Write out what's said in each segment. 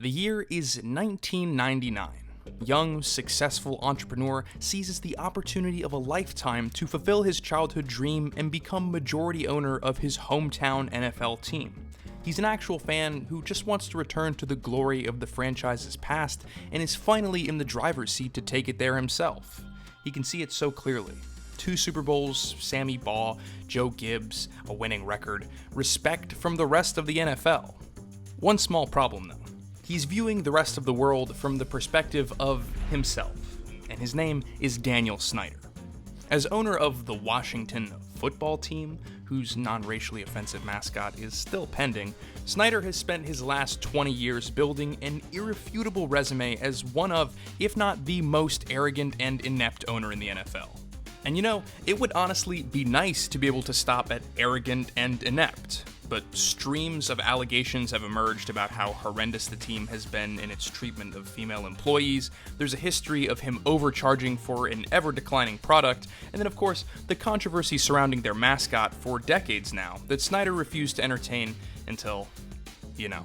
The year is 1999. Young, successful entrepreneur seizes the opportunity of a lifetime to fulfill his childhood dream and become majority owner of his hometown NFL team. He's an actual fan who just wants to return to the glory of the franchise's past and is finally in the driver's seat to take it there himself. He can see it so clearly. 2 Super Bowls, Sammy Baugh, Joe Gibbs, a winning record, respect from the rest of the NFL. One small problem though. He's viewing the rest of the world from the perspective of himself, and his name is Daniel Snyder. As owner of the Washington football team, whose non-racially offensive mascot is still pending, Snyder has spent his last 20 years building an irrefutable resume as one of, if not the most arrogant and inept owner in the NFL. And you know, it would honestly be nice to be able to stop at arrogant and inept. But streams of allegations have emerged about how horrendous the team has been in its treatment of female employees. There's a history of him overcharging for an ever-declining product, and then of course, the controversy surrounding their mascot for decades now that Snyder refused to entertain until, you know.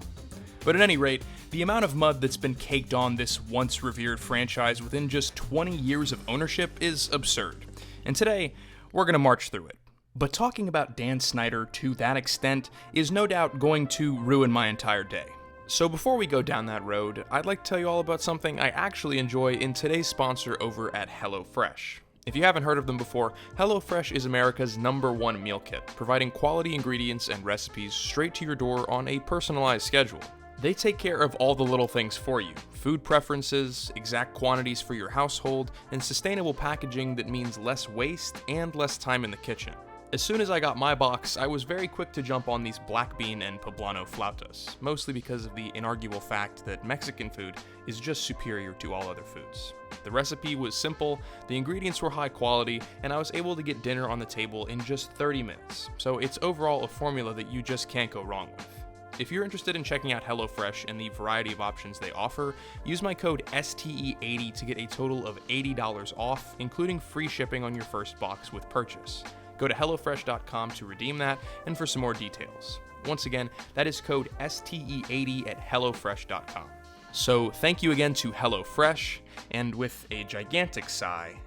But at any rate, the amount of mud that's been caked on this once revered franchise within just 20 years of ownership is absurd. And today, we're gonna march through it. But talking about Dan Snyder to that extent is no doubt going to ruin my entire day. So before we go down that road, I'd like to tell you all about something I actually enjoy in today's sponsor over at HelloFresh. If you haven't heard of them before, HelloFresh is America's #1 meal kit, providing quality ingredients and recipes straight to your door on a personalized schedule. They take care of all the little things for you: food preferences, exact quantities for your household, and sustainable packaging that means less waste and less time in the kitchen. As soon as I got my box, I was very quick to jump on these black bean and poblano flautas, mostly because of the inarguable fact that Mexican food is just superior to all other foods. The recipe was simple, the ingredients were high quality, and I was able to get dinner on the table in just 30 minutes, so it's overall a formula that you just can't go wrong with. If you're interested in checking out HelloFresh and the variety of options they offer, use my code STE80 to get a total of $80 off, including free shipping on your first box with purchase. Go to HelloFresh.com to redeem that and for some more details. Once again, that is code STE80 at HelloFresh.com. So thank you again to HelloFresh, and with a gigantic sigh,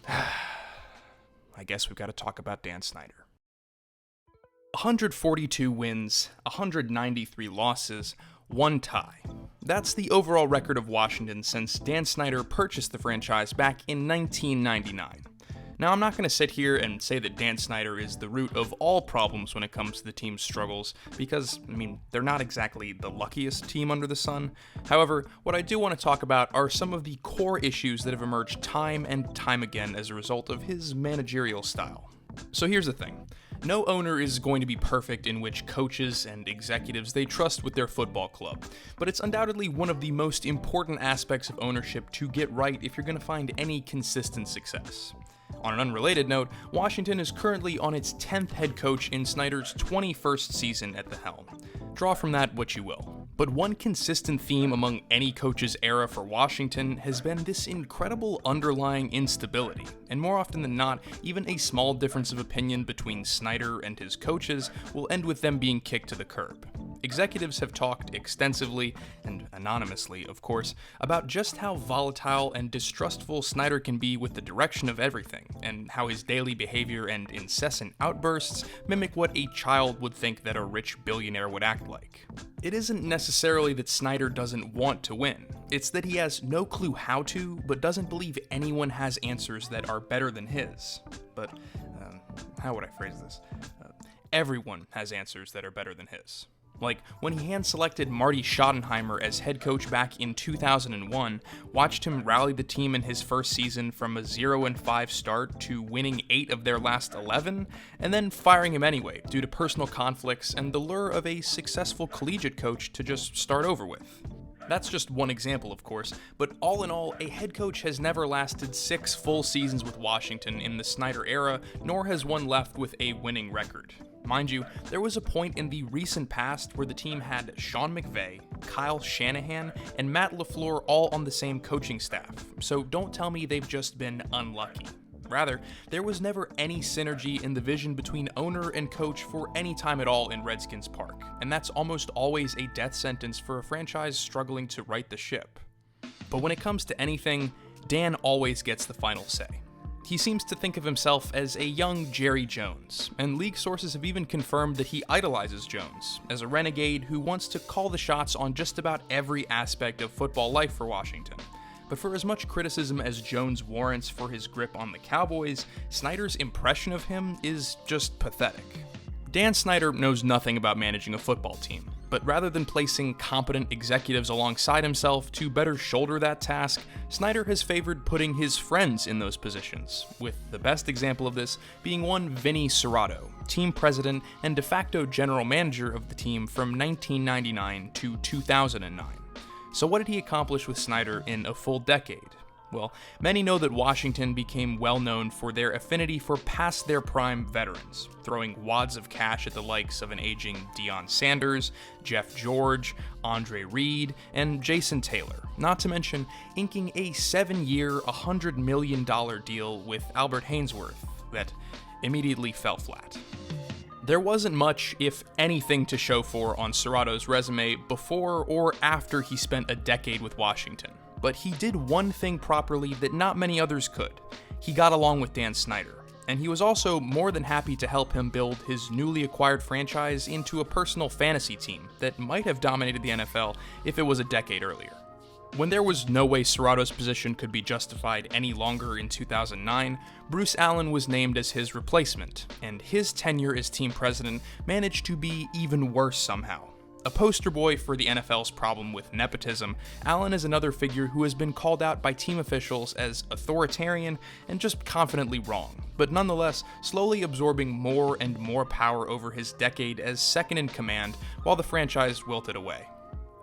I guess we've got to talk about Dan Snyder. 142 wins, 193 losses, 1 tie. That's the overall record of Washington since Dan Snyder purchased the franchise back in 1999. Now, I'm not going to sit here and say that Dan Snyder is the root of all problems when it comes to the team's struggles, because, they're not exactly the luckiest team under the sun. However, what I do want to talk about are some of the core issues that have emerged time and time again as a result of his managerial style. So here's the thing. No owner is going to be perfect in which coaches and executives they trust with their football club, but it's undoubtedly one of the most important aspects of ownership to get right if you're going to find any consistent success. On an unrelated note, Washington is currently on its 10th head coach in Snyder's 21st season at the helm. Draw from that what you will. But one consistent theme among any coach's era for Washington has been this incredible underlying instability, and more often than not, even a small difference of opinion between Snyder and his coaches will end with them being kicked to the curb. Executives have talked extensively, and anonymously of course, about just how volatile and distrustful Snyder can be with the direction of everything, and how his daily behavior and incessant outbursts mimic what a child would think that a rich billionaire would act like. It isn't necessarily that Snyder doesn't want to win, it's that he has no clue how to, but doesn't believe anyone has answers that are better than his. But, how would I phrase this? Everyone has answers that are better than his. Like, when he hand-selected Marty Schottenheimer as head coach back in 2001, watched him rally the team in his first season from a 0-5 start to winning 8 of their last 11, and then firing him anyway due to personal conflicts and the lure of a successful collegiate coach to just start over with. That's just one example, of course, but all in all, a head coach has never lasted 6 full seasons with Washington in the Snyder era, nor has one left with a winning record. Mind you, there was a point in the recent past where the team had Sean McVay, Kyle Shanahan, and Matt LaFleur all on the same coaching staff, so don't tell me they've just been unlucky. Rather, there was never any synergy in the vision between owner and coach for any time at all in Redskins Park, and that's almost always a death sentence for a franchise struggling to right the ship. But when it comes to anything, Dan always gets the final say. He seems to think of himself as a young Jerry Jones, and league sources have even confirmed that he idolizes Jones, as a renegade who wants to call the shots on just about every aspect of football life for Washington. But for as much criticism as Jones warrants for his grip on the Cowboys, Snyder's impression of him is just pathetic. Dan Snyder knows nothing about managing a football team, but rather than placing competent executives alongside himself to better shoulder that task, Snyder has favored putting his friends in those positions, with the best example of this being one Vinny Cerrato, team president and de facto general manager of the team from 1999 to 2009. So what did he accomplish with Snyder in a full decade? Well, many know that Washington became well known for their affinity for past their prime veterans, throwing wads of cash at the likes of an aging Deion Sanders, Jeff George, Andre Reed, and Jason Taylor, not to mention inking a 7-year, $100 million deal with Albert Hainsworth that immediately fell flat. There wasn't much, if anything, to show for on Cerrato's resume before or after he spent a decade with Washington. But he did one thing properly that not many others could. He got along with Dan Snyder, and he was also more than happy to help him build his newly acquired franchise into a personal fantasy team that might have dominated the NFL if it was a decade earlier. When there was no way Cerrato's position could be justified any longer in 2009, Bruce Allen was named as his replacement, and his tenure as team president managed to be even worse somehow. A poster boy for the NFL's problem with nepotism, Allen is another figure who has been called out by team officials as authoritarian and just confidently wrong, but nonetheless slowly absorbing more and more power over his decade as second in command while the franchise wilted away.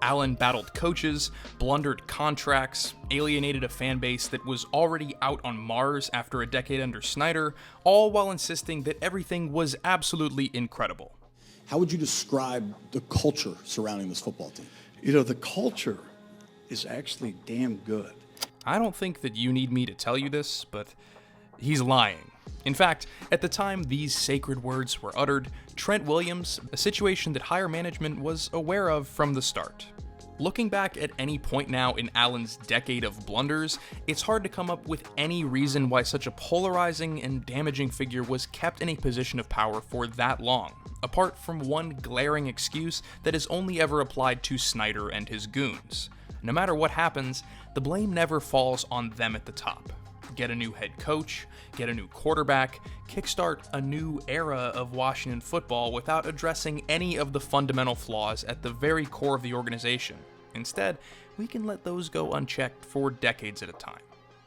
Allen battled coaches, blundered contracts, alienated a fan base that was already out on Mars after a decade under Snyder, all while insisting that everything was absolutely incredible. How would you describe the culture surrounding this football team? You know, the culture is actually damn good. I don't think that you need me to tell you this, but he's lying. In fact, at the time these sacred words were uttered, Trent Williams, a situation that higher management was aware of from the start. Looking back at any point now in Allen's decade of blunders, it's hard to come up with any reason why such a polarizing and damaging figure was kept in a position of power for that long, apart from one glaring excuse that is only ever applied to Snyder and his goons. No matter what happens, the blame never falls on them at the top. Get a new head coach, get a new quarterback, kickstart a new era of Washington football without addressing any of the fundamental flaws at the very core of the organization. Instead, we can let those go unchecked for decades at a time.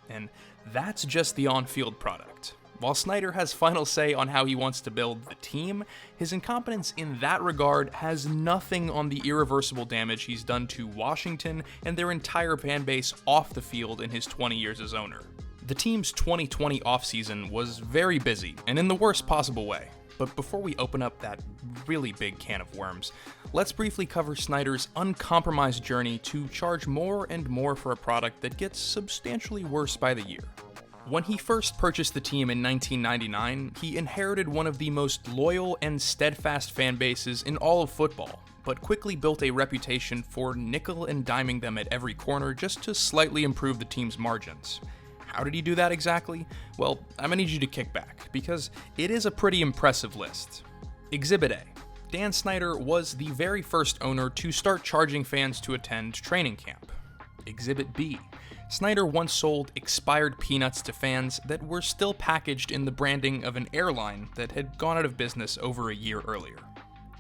And that's just the on-field product. While Snyder has final say on how he wants to build the team, his incompetence in that regard has nothing on the irreversible damage he's done to Washington and their entire fan base off the field in his 20 years as owner. The team's 2020 offseason was very busy, and in the worst possible way. But before we open up that really big can of worms, let's briefly cover Snyder's uncompromised journey to charge more and more for a product that gets substantially worse by the year. When he first purchased the team in 1999, he inherited one of the most loyal and steadfast fan bases in all of football, but quickly built a reputation for nickel and diming them at every corner just to slightly improve the team's margins. How did he do that exactly? Well, I'm gonna need you to kick back, because it is a pretty impressive list. Exhibit A. Dan Snyder was the very first owner to start charging fans to attend training camp. Exhibit B. Snyder once sold expired peanuts to fans that were still packaged in the branding of an airline that had gone out of business over a year earlier.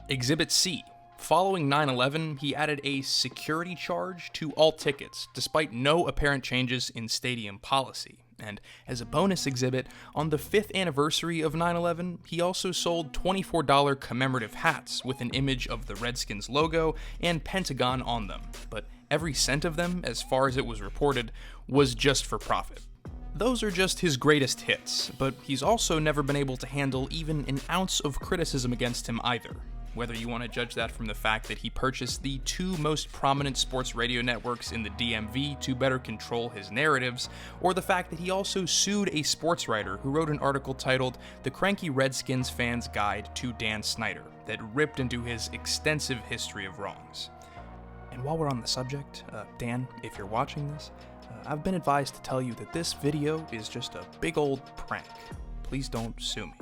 Exhibit C. Following 9/11, he added a security charge to all tickets, despite no apparent changes in stadium policy. And as a bonus exhibit, on the 5th anniversary of 9/11, he also sold $24 commemorative hats with an image of the Redskins logo and Pentagon on them, but every cent of them, as far as it was reported, was just for profit. Those are just his greatest hits, but he's also never been able to handle even an ounce of criticism against him either. whether you want to judge that from the fact that he purchased the two most prominent sports radio networks in the DMV to better control his narratives, or the fact that he also sued a sports writer who wrote an article titled "The Cranky Redskins Fan's Guide to Dan Snyder" that ripped into his extensive history of wrongs. And while we're on the subject, Dan, if you're watching this, I've been advised to tell you that this video is just a big old prank. Please don't sue me.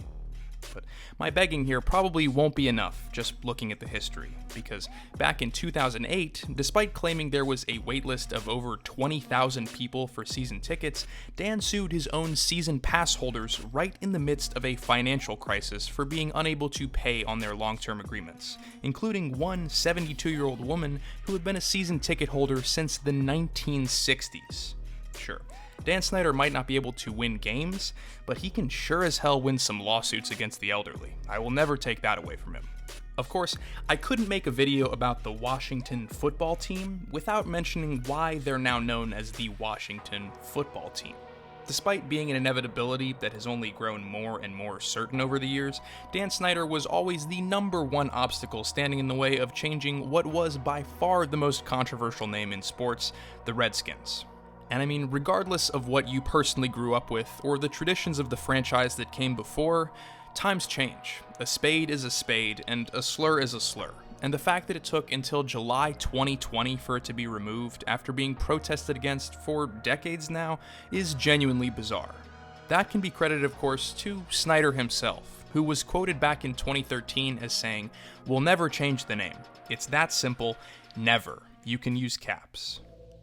But my begging here probably won't be enough just looking at the history, because back in 2008, despite claiming there was a waitlist of over 20,000 people for season tickets, Dan sued his own season pass holders right in the midst of a financial crisis for being unable to pay on their long-term agreements, including one 72-year-old woman who had been a season ticket holder since the 1960s. Sure, Dan Snyder might not be able to win games, but he can sure as hell win some lawsuits against the elderly. I will never take that away from him. Of course, I couldn't make a video about the Washington football team without mentioning why they're now known as the Washington football team. Despite being an inevitability that has only grown more and more certain over the years, Dan Snyder was always the #1 obstacle standing in the way of changing what was by far the most controversial name in sports, the Redskins. And I mean, regardless of what you personally grew up with, or the traditions of the franchise that came before, times change. A spade is a spade, and a slur is a slur. And the fact that it took until July 2020 for it to be removed after being protested against for decades now is genuinely bizarre. That can be credited, of course, to Snyder himself, who was quoted back in 2013 as saying, "We'll never change the name. It's that simple. Never. You can use caps."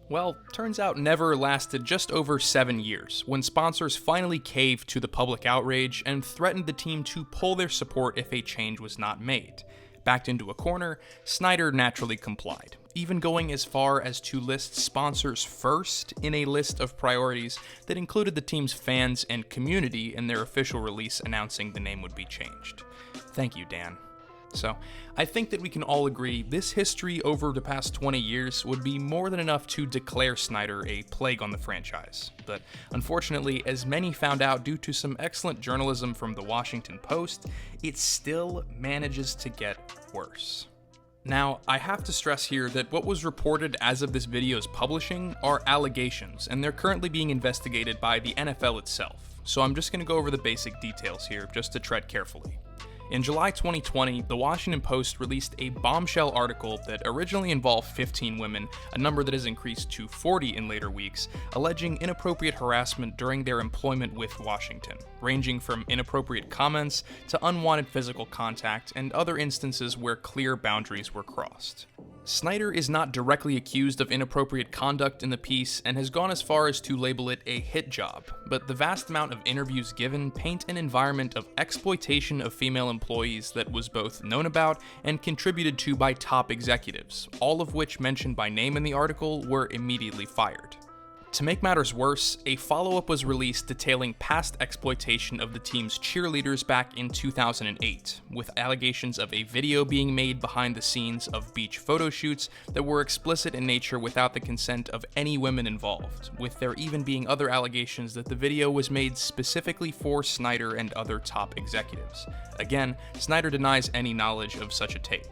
Well, turns out never lasted just over 7 years, when sponsors finally caved to the public outrage and threatened the team to pull their support if a change was not made. Backed into a corner, Snyder naturally complied, even going as far as to list sponsors first in a list of priorities that included the team's fans and community in their official release announcing the name would be changed. Thank you, Dan. So, I think that we can all agree this history over the past 20 years would be more than enough to declare Snyder a plague on the franchise. But unfortunately, as many found out due to some excellent journalism from the Washington Post, it still manages to get worse. Now, I have to stress here that what was reported as of this video's publishing are allegations, and they're currently being investigated by the NFL itself. So I'm just going to go over the basic details here, just to tread carefully. In July 2020, the Washington Post released a bombshell article that originally involved 15 women, a number that has increased to 40 in later weeks, alleging inappropriate harassment during their employment with Washington, ranging from inappropriate comments to unwanted physical contact and other instances where clear boundaries were crossed. Snyder is not directly accused of inappropriate conduct in the piece and has gone as far as to label it a hit job, but the vast amount of interviews given paint an environment of exploitation of female employees that was both known about and contributed to by top executives, all of which mentioned by name in the article were immediately fired. To make matters worse, a follow-up was released detailing past exploitation of the team's cheerleaders back in 2008, with allegations of a video being made behind the scenes of beach photo shoots that were explicit in nature without the consent of any women involved, with there even being other allegations that the video was made specifically for Snyder and other top executives. Again, Snyder denies any knowledge of such a tape.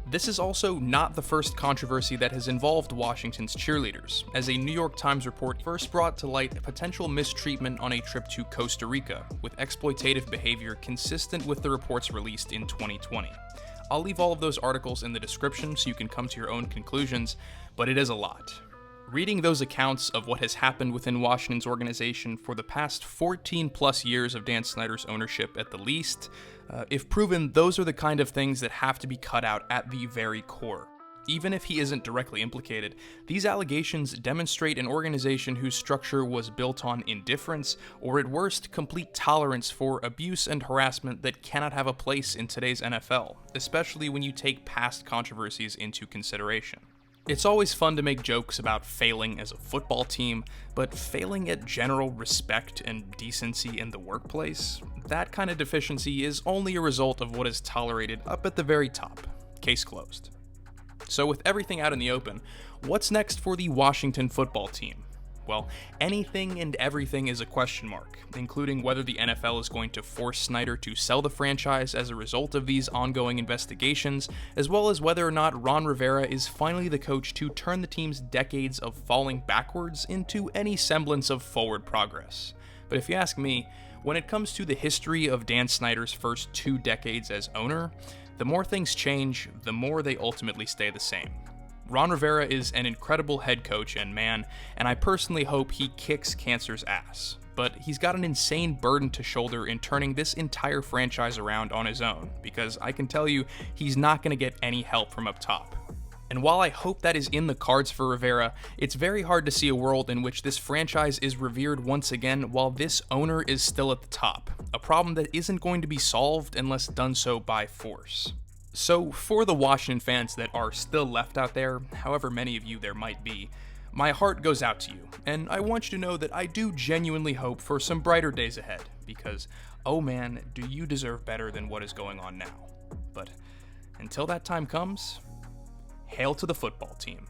This is also not the first controversy that has involved Washington's cheerleaders, as a New York Times report first brought to light potential mistreatment on a trip to Costa Rica, with exploitative behavior consistent with the reports released in 2020. I'll leave all of those articles in the description so you can come to your own conclusions, but it is a lot. Reading those accounts of what has happened within Washington's organization for the past 14 plus years of Dan Snyder's ownership at the least, if proven, those are the kind of things that have to be cut out at the very core. Even if he isn't directly implicated, these allegations demonstrate an organization whose structure was built on indifference, or at worst, complete tolerance for abuse and harassment that cannot have a place in today's NFL, especially when you take past controversies into consideration. It's always fun to make jokes about failing as a football team, but failing at general respect and decency in the workplace? That kind of deficiency is only a result of what is tolerated up at the very top. Case closed. So with everything out in the open, what's next for the Washington football team? Well, anything and everything is a question mark, including whether the NFL is going to force Snyder to sell the franchise as a result of these ongoing investigations, as well as whether or not Ron Rivera is finally the coach to turn the team's decades of falling backwards into any semblance of forward progress. But if you ask me, when it comes to the history of Dan Snyder's first 2 decades as owner, the more things change, the more they ultimately stay the same. Ron Rivera is an incredible head coach and man, and I personally hope he kicks cancer's ass. But he's got an insane burden to shoulder in turning this entire franchise around on his own, because I can tell you, he's not going to get any help from up top. And while I hope that is in the cards for Rivera, it's very hard to see a world in which this franchise is revered once again while this owner is still at the top, a problem that isn't going to be solved unless done so by force. So, for the Washington fans that are still left out there, however many of you there might be, my heart goes out to you, and I want you to know that I do genuinely hope for some brighter days ahead, because, oh man, do you deserve better than what is going on now. But until that time comes, hail to the football team.